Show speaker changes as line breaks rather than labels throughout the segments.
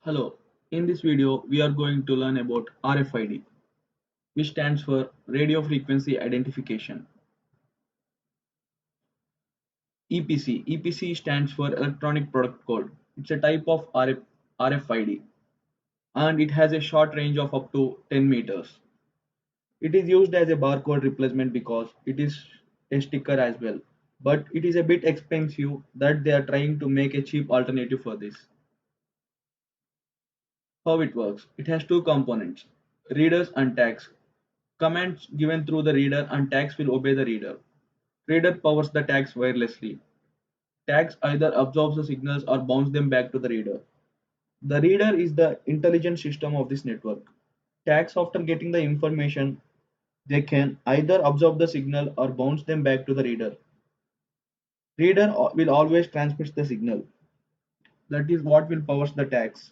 Hello, in this video we are going to learn about RFID, which stands for Radio Frequency Identification. EPC stands for Electronic Product Code. It's a type of RFID and it has a short range of up to 10 meters. It is used as a barcode replacement because it is a sticker as well, but it is a bit expensive that they are trying to make a cheap alternative for this. How it works? It has two components, readers and tags. Commands given through the reader and tags will obey the reader. Reader powers the tags wirelessly. Tags either absorb the signals or bounce them back to the reader. The reader is the intelligent system of this network. Tags, after getting the information, they can either absorb the signal or bounce them back to the reader. Reader will always transmit the signal. That is what will powers the tags.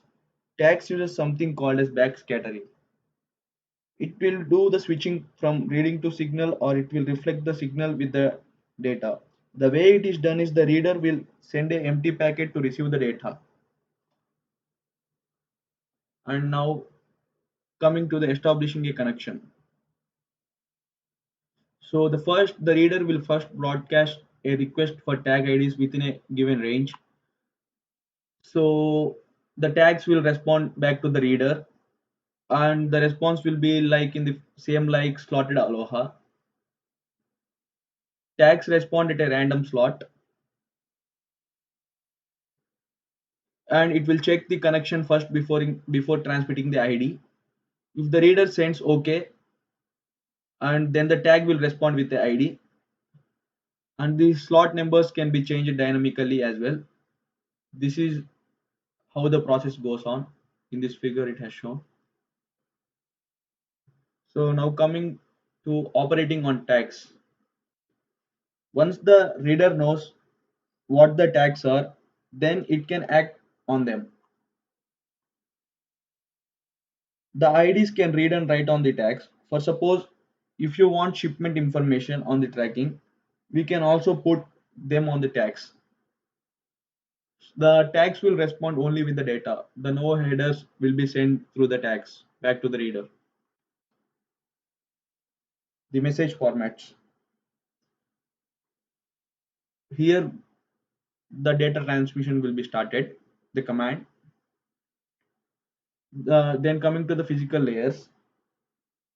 Tags uses something called as backscattering. It will do the switching from reading to signal, or it will reflect the signal with the data. The way it is done is the reader will send an empty packet to receive the data. And now coming to the establishing a connection. So the reader will first broadcast a request for tag IDs within a given range. So the tags will respond back to the reader, and the response will be like in the same like slotted aloha. Tags respond at a random slot, and it will check the connection first before transmitting the ID. If the reader sends OK, and then the tag will respond with the ID, and the slot numbers can be changed dynamically as well. This is how the process goes on. In this figure it has shown. So now coming to operating on tags. Once the reader knows what the tags are, then it can act on them. The IDs can read and write on the tags. For suppose if you want shipment information on the tracking, we can also put them on the tags. The tags will respond only with the data. The no headers will be sent through the tags back to the reader. The message formats. Here the data transmission will be started, the command. Then coming to the physical layers,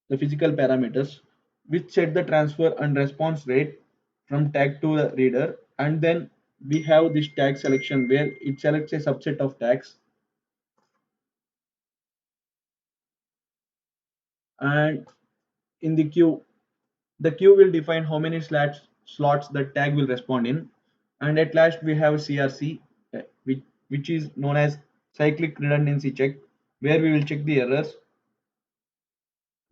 the physical parameters, which set the transfer and response rate from tag to the reader. And then we have this tag selection where it selects a subset of tags, and in the queue will define how many slots the tag will respond in. And at last we have CRC, which is known as cyclic redundancy check, where we will check the errors.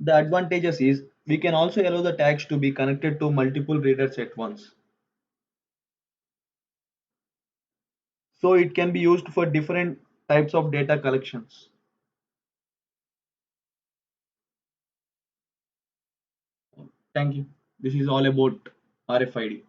The advantages is we can also allow the tags to be connected to multiple readers at once. So it can be used for different types of data collections. Thank you. This is all about RFID.